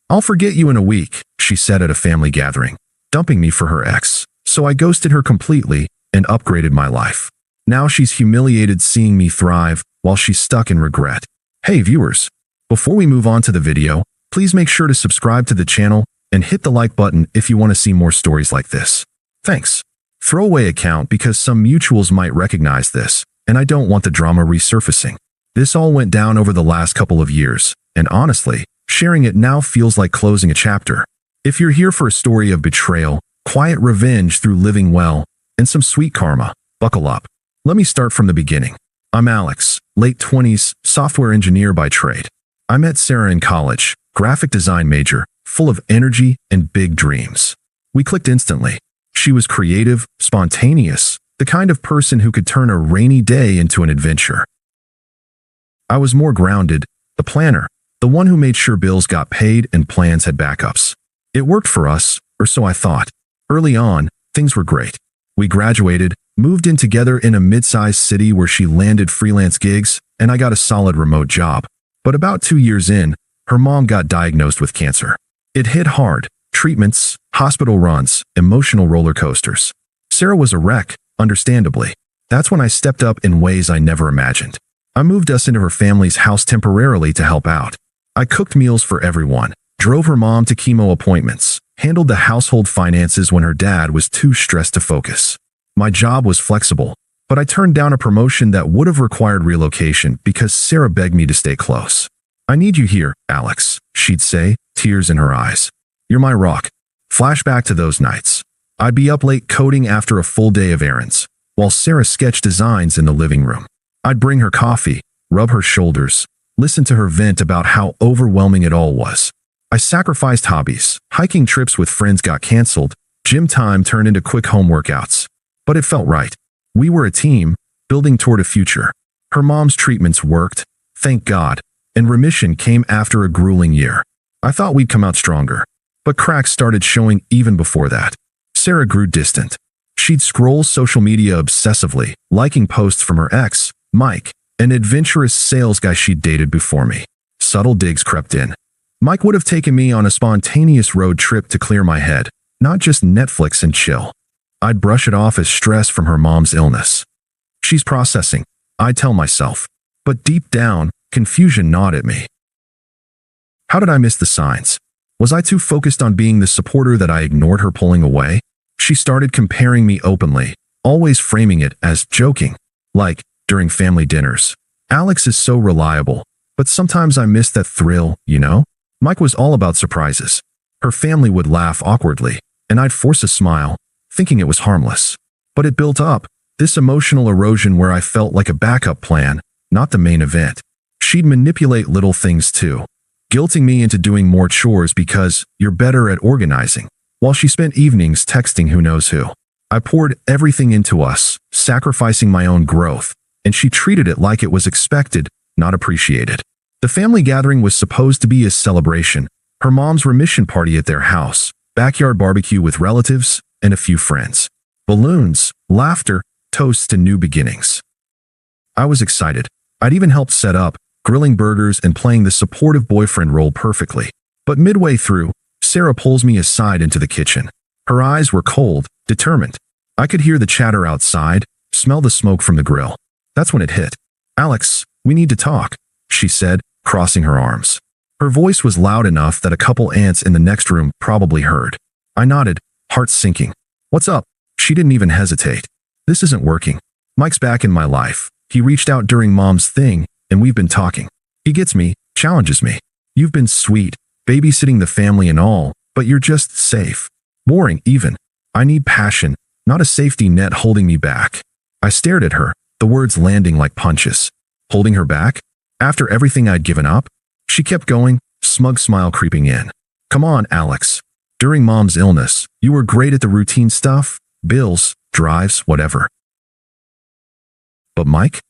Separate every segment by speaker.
Speaker 1: "I'll forget you in a week," she said at a family gathering, dumping me for her ex. So I ghosted her completely and upgraded my life. Now she's humiliated seeing me thrive while she's stuck in regret. Hey viewers, before we move on to the video, please make sure to subscribe to the channel and hit the like button if you want to see more stories like this. Thanks. Throwaway account because some mutuals might recognize this, and I don't want the drama resurfacing. This all went down over the last couple of years, and honestly, sharing it now feels like closing a chapter. If you're here for a story of betrayal, quiet revenge through living well, and some sweet karma, buckle up. Let me start from the beginning. I'm Alex, late 20s, software engineer by trade. I met Sarah in college, graphic design major, full of energy and big dreams. We clicked instantly. She was creative, spontaneous, the kind of person who could turn a rainy day into an adventure. I was more grounded, the planner, the one who made sure bills got paid and plans had backups. It worked for us, or so I thought. Early on, things were great. We graduated, moved in together in a mid-sized city where she landed freelance gigs, and I got a solid remote job. But about 2 years in, her mom got diagnosed with cancer. It hit hard. Treatments, hospital runs, emotional roller coasters. Sarah was a wreck, understandably. That's when I stepped up in ways I never imagined. I moved us into her family's house temporarily to help out. I cooked meals for everyone, drove her mom to chemo appointments, handled the household finances when her dad was too stressed to focus. My job was flexible, but I turned down a promotion that would have required relocation because Sarah begged me to stay close. "I need you here, Alex," she'd say, tears in her eyes. "You're my rock." Flashback to those nights. I'd be up late coding after a full day of errands, while Sarah sketched designs in the living room. I'd bring her coffee, rub her shoulders, listen to her vent about how overwhelming it all was. I sacrificed hobbies. Hiking trips with friends got canceled. Gym time turned into quick home workouts. But it felt right. We were a team, building toward a future. Her mom's treatments worked, thank God, and remission came after a grueling year. I thought we'd come out stronger. But cracks started showing even before that. Sarah grew distant. She'd scroll social media obsessively, liking posts from her ex, Mike, an adventurous sales guy she'd dated before me. Subtle digs crept in. Mike would have taken me on a spontaneous road trip to clear my head, not just Netflix and chill. I'd brush it off as stress from her mom's illness. "She's processing," I'd tell myself. But deep down, confusion gnawed at me. How did I miss the signs? Was I too focused on being the supporter that I ignored her pulling away? She started comparing me openly, always framing it as joking, like during family dinners. "Alex is so reliable, but sometimes I miss that thrill, you know?" Mike was all about surprises. Her family would laugh awkwardly, and I'd force a smile, thinking it was harmless. But it built up, this emotional erosion where I felt like a backup plan, not the main event. She'd manipulate little things too, guilting me into doing more chores because you're better at organizing, while she spent evenings texting who knows who. I poured everything into us, sacrificing my own growth, and she treated it like it was expected, not appreciated. The family gathering was supposed to be a celebration, her mom's remission party at their house, backyard barbecue with relatives, and a few friends. Balloons, laughter, toasts to new beginnings. I was excited. I'd even helped set up, grilling burgers and playing the supportive boyfriend role perfectly. But midway through, Sarah pulls me aside into the kitchen. Her eyes were cold, determined. I could hear the chatter outside, smell the smoke from the grill. That's when it hit. "Alex, we need to talk," she said, crossing her arms. Her voice was loud enough that a couple ants in the next room probably heard. I nodded, heart sinking. "What's up?" She didn't even hesitate. "This isn't working. Mike's back in my life. He reached out during mom's thing, and we've been talking. He gets me, challenges me. You've been sweet, babysitting the family and all, but you're just safe. Boring, even. I need passion, not a safety net holding me back." I stared at her, the words landing like punches. Holding her back? After everything I'd given up? She kept going, smug smile creeping in. "Come on, Alex. During mom's illness, you were great at the routine stuff, bills, drives, whatever. But Mike?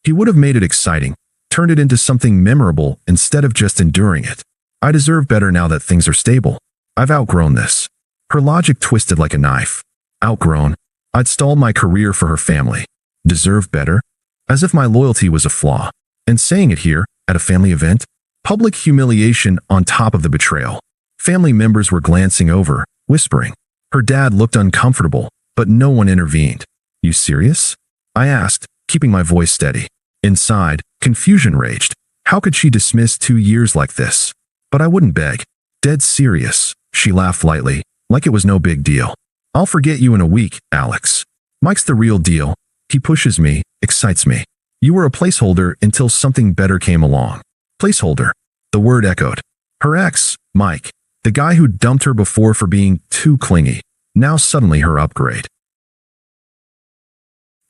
Speaker 1: He would have made it exciting, turned it into something memorable instead of just enduring it. I deserve better now that things are stable. I've outgrown this." Her logic twisted like a knife. Outgrown? I'd stalled my career for her family. Deserve better? As if my loyalty was a flaw. And saying it here, at a family event? Public humiliation on top of the betrayal. Family members were glancing over, whispering. Her dad looked uncomfortable, but no one intervened. You serious? I asked, keeping my voice steady. Inside, confusion raged. How could she dismiss 2 years like this? But I wouldn't beg. Dead serious. She laughed lightly, like it was no big deal. I'll forget you in a week, Alex. Mike's the real deal. He pushes me, excites me. You were a placeholder until something better came along. Placeholder. The word echoed. Her ex, Mike, the guy who dumped her before for being too clingy, now suddenly her upgrade.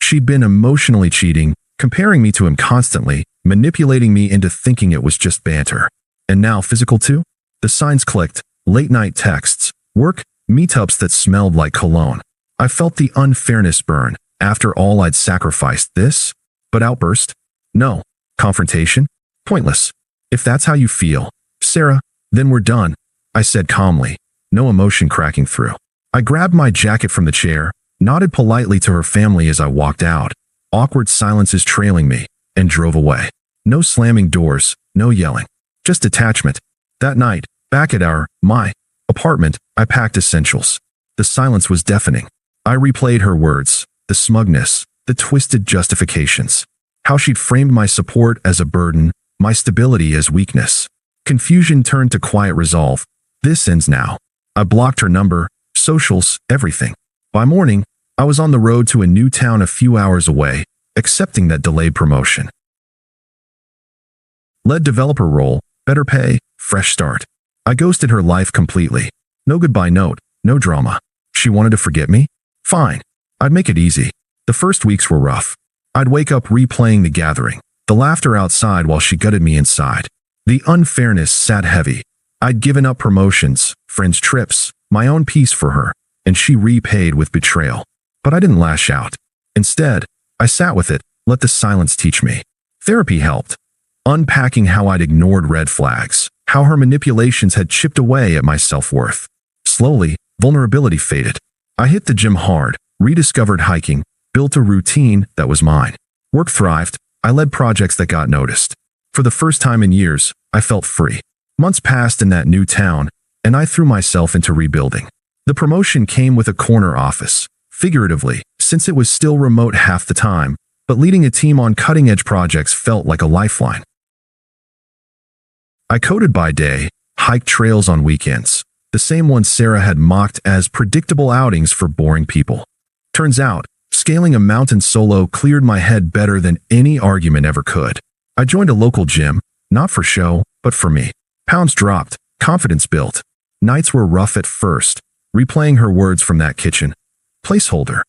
Speaker 1: She'd been emotionally cheating, comparing me to him constantly, manipulating me into thinking it was just banter. And now physical too? The signs clicked, late-night texts, work, meetups that smelled like cologne. I felt the unfairness burn. After all I'd sacrificed, this? But outburst? No. Confrontation? Pointless. If that's how you feel, Sarah, then we're done, I said calmly, no emotion cracking through. I grabbed my jacket from the chair, nodded politely to her family as I walked out, awkward silences trailing me, and drove away. No slamming doors, no yelling. Just detachment. That night, back at my apartment, I packed essentials. The silence was deafening. I replayed her words, the smugness, the twisted justifications. How she'd framed my support as a burden, my stability as weakness. Confusion turned to quiet resolve. This ends now. I blocked her number, socials, everything. By morning, I was on the road to a new town a few hours away, accepting that delayed promotion. Lead developer role, better pay, fresh start. I ghosted her life completely. No goodbye note, no drama. She wanted to forget me? Fine. I'd make it easy. The first weeks were rough. I'd wake up replaying the gathering, the laughter outside while she gutted me inside. The unfairness sat heavy. I'd given up promotions, friends' trips, my own peace for her, and she repaid with betrayal. But I didn't lash out. Instead, I sat with it, let the silence teach me. Therapy helped. Unpacking how I'd ignored red flags, how her manipulations had chipped away at my self-worth. Slowly, vulnerability faded. I hit the gym hard, rediscovered hiking, built a routine that was mine. Work thrived. I led projects that got noticed. For the first time in years, I felt free. Months passed in that new town, and I threw myself into rebuilding. The promotion came with a corner office, figuratively, since it was still remote half the time, but leading a team on cutting-edge projects felt like a lifeline. I coded by day, hiked trails on weekends, the same ones Sarah had mocked as predictable outings for boring people. Turns out, scaling a mountain solo cleared my head better than any argument ever could. I joined a local gym, not for show, but for me. Pounds dropped, confidence built. Nights were rough at first, replaying her words from that kitchen. Placeholder.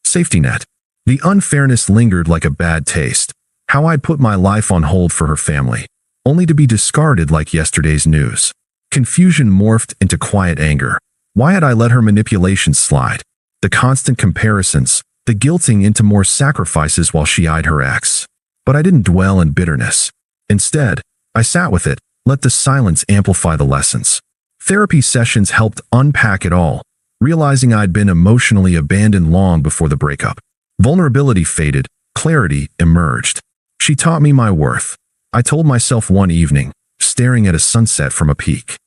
Speaker 1: Safety net. The unfairness lingered like a bad taste. How I'd put my life on hold for her family, only to be discarded like yesterday's news. Confusion morphed into quiet anger. Why had I let her manipulations slide? The constant comparisons, the guilting into more sacrifices while she eyed her ex. But I didn't dwell in bitterness. Instead, I sat with it, let the silence amplify the lessons. Therapy sessions helped unpack it all, realizing I'd been emotionally abandoned long before the breakup. Vulnerability faded, clarity emerged. She taught me my worth. I told myself one evening, staring at a sunset from a peak.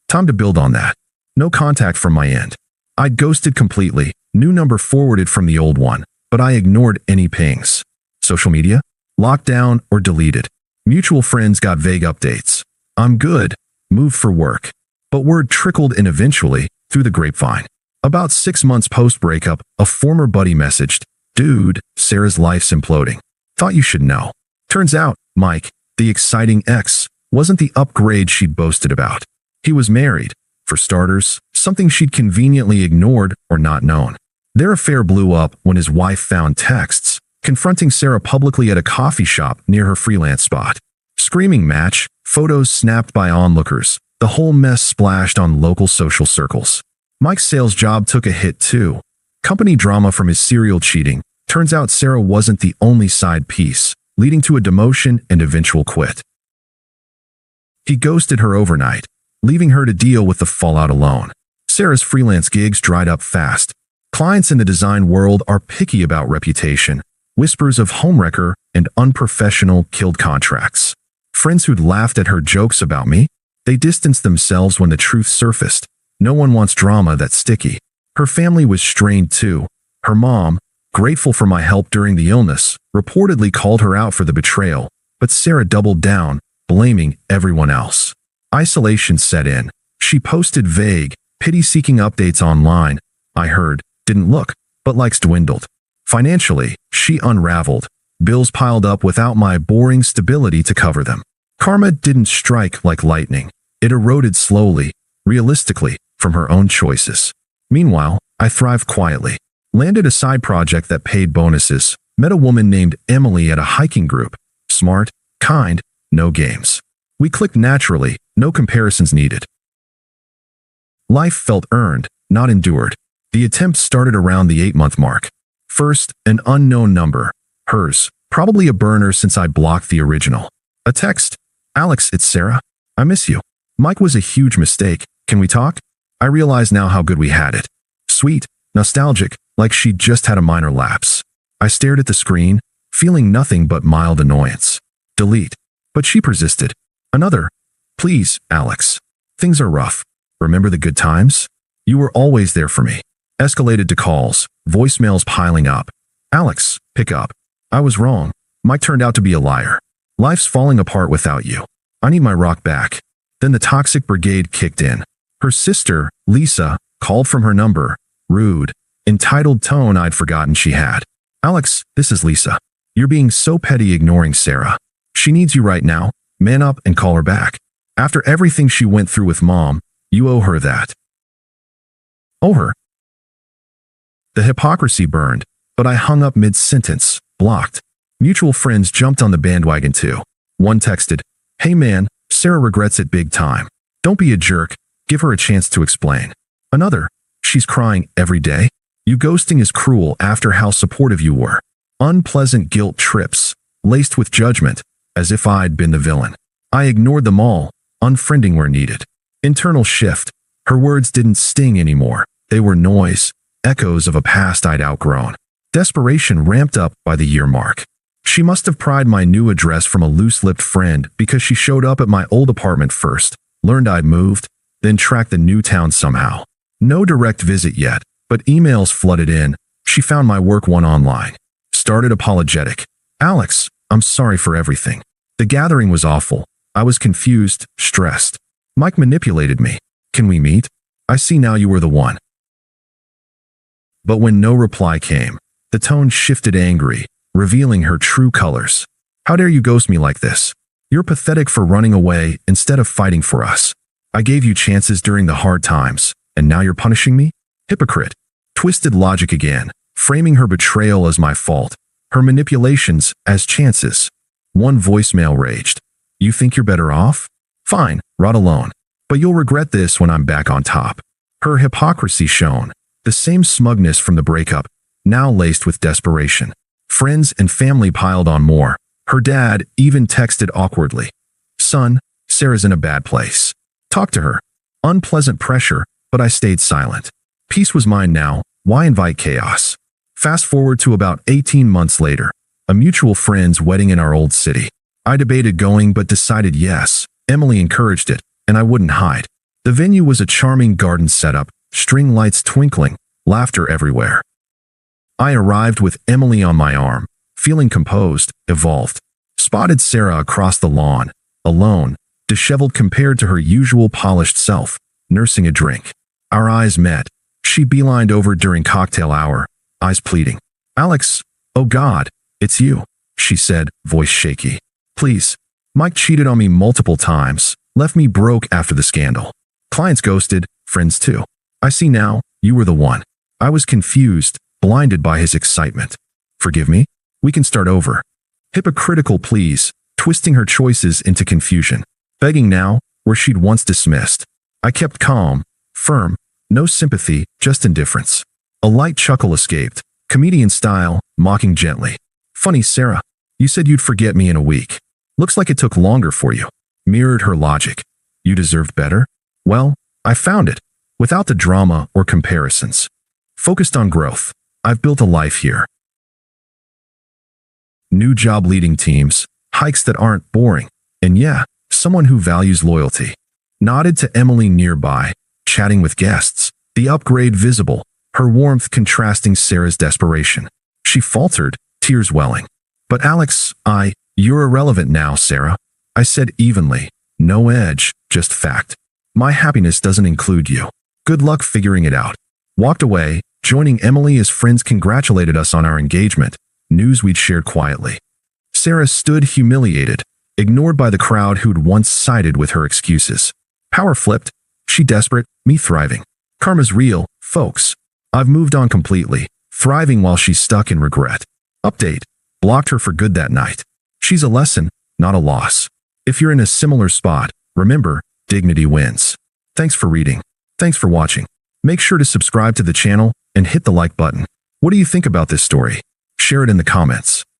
Speaker 1: Time to build on that. No contact from my end. I'd ghosted completely, new number forwarded from the old one, but I ignored any pings. Social media? Locked down or deleted. Mutual friends got vague updates. I'm good. Moved for work. But word trickled in eventually, through the grapevine. About 6 months post-breakup, a former buddy messaged, "Dude, Sarah's life's imploding. Thought you should know." Turns out, Mike, the exciting ex, wasn't the upgrade she'd boasted about. He was married. For starters, something she'd conveniently ignored or not known. Their affair blew up when his wife found texts, confronting Sarah publicly at a coffee shop near her freelance spot. Screaming match, photos snapped by onlookers, the whole mess splashed on local social circles. Mike's sales job took a hit too. Company drama from his serial cheating. Turns out Sarah wasn't the only side piece, leading to a demotion and eventual quit. He ghosted her overnight, leaving her to deal with the fallout alone. Sarah's freelance gigs dried up fast. Clients in the design world are picky about reputation. Whispers of homewrecker and unprofessional killed contracts. Friends who'd laughed at her jokes about me? They distanced themselves when the truth surfaced. No one wants drama that's sticky. Her family was strained too. Her mom, grateful for my help during the illness, reportedly called her out for the betrayal, but Sarah doubled down, blaming everyone else. Isolation set in. She posted vague, pity-seeking updates online. I heard, didn't look, but likes dwindled. Financially, she unraveled. Bills piled up without my boring stability to cover them. Karma didn't strike like lightning. It eroded slowly, realistically, from her own choices. Meanwhile, I thrived quietly. Landed a side project that paid bonuses. Met a woman named Emily at a hiking group. Smart, kind, no games. We clicked naturally, no comparisons needed. Life felt earned, not endured. The attempt started around the 8-month mark. First, an unknown number. Hers. Probably a burner since I blocked the original. A text. Alex, it's Sarah. I miss you. Mike was a huge mistake. Can we talk? I realize now how good we had it. Sweet, nostalgic, like she'd just had a minor lapse. I stared at the screen, feeling nothing but mild annoyance. Delete. But she persisted. Another. Please, Alex. Things are rough. Remember the good times? You were always there for me. Escalated to calls, voicemails piling up. Alex, pick up. I was wrong. Mike turned out to be a liar. Life's falling apart without you. I need my rock back. Then the toxic brigade kicked in. Her sister, Lisa, called from her number. Rude, entitled tone I'd forgotten she had. Alex, this is Lisa. You're being so petty ignoring Sarah. She needs you right now. Man up and call her back. After everything she went through with Mom, you owe her that. Owe her? The hypocrisy burned, but I hung up mid-sentence, blocked. Mutual friends jumped on the bandwagon too. One texted, "Hey man, Sarah regrets it big time. Don't be a jerk, give her a chance to explain." Another, "She's crying every day. You ghosting is cruel after how supportive you were." Unpleasant guilt trips, laced with judgment, as if I'd been the villain. I ignored them all, unfriending where needed. Internal shift. Her words didn't sting anymore. They were noise, echoes of a past I'd outgrown. Desperation ramped up by the year mark. She must have pried my new address from a loose-lipped friend because she showed up at my old apartment first, learned I'd moved, then tracked the new town somehow. No direct visit yet, but emails flooded in. She found my work one online. Started apologetic. "Alex, I'm sorry for everything. The gathering was awful. I was confused, stressed. Mike manipulated me. Can we meet? I see now you were the one." But when no reply came, the tone shifted angry, revealing her true colors. "How dare you ghost me like this? You're pathetic for running away instead of fighting for us. I gave you chances during the hard times, and now you're punishing me? Hypocrite." Twisted logic again, framing her betrayal as my fault, her manipulations as chances. One voicemail raged. "You think you're better off? Fine, rot alone. But you'll regret this when I'm back on top." Her hypocrisy shone, the same smugness from the breakup, now laced with desperation. Friends and family piled on more. Her dad even texted awkwardly. "Son, Sarah's in a bad place. Talk to her." Unpleasant pressure, but I stayed silent. Peace was mine now. Why invite chaos? Fast forward to about 18 months later, a mutual friend's wedding in our old city. I debated going but decided yes. Emily encouraged it, and I wouldn't hide. The venue was a charming garden setup, string lights twinkling, laughter everywhere. I arrived with Emily on my arm, feeling composed, evolved. Spotted Sarah across the lawn, alone, disheveled compared to her usual polished self, nursing a drink. Our eyes met. She beelined over during cocktail hour, eyes pleading. "Alex, oh God, it's you," she said, voice shaky. "Please. Mike cheated on me multiple times, left me broke after the scandal. Clients ghosted, friends too. I see now, you were the one. I was confused, blinded by his excitement. Forgive me? We can start over." Hypocritical pleas, twisting her choices into confusion. Begging now, where she'd once dismissed. I kept calm, firm, no sympathy, just indifference. A light chuckle escaped, comedian style, mocking gently. "Funny, Sarah. You said you'd forget me in a week. Looks like it took longer for you." Mirrored her logic. "You deserved better? Well, I found it, without the drama or comparisons. Focused on growth. I've built a life here. New job leading teams, hikes that aren't boring, And yeah, someone who values loyalty. Nodded to Emily nearby, chatting with guests, the upgrade visible, her warmth contrasting Sarah's desperation. She faltered, tears welling. But Alex, you're irrelevant now, Sarah. I said evenly. No edge, just fact. My happiness doesn't include you. Good luck figuring it out. Walked away, joining Emily as friends congratulated us on our engagement, news we'd shared quietly. Sarah stood humiliated, ignored by the crowd who'd once sided with her excuses. Power flipped. She desperate, me thriving. Karma's real, folks. I've moved on completely, thriving while she's stuck in regret. Update. Blocked her for good that night. She's a lesson, not a loss. If you're in a similar spot, remember, dignity wins. Thanks for reading. Thanks for watching. Make sure to subscribe to the channel and hit the like button. What do you think about this story? Share it in the comments.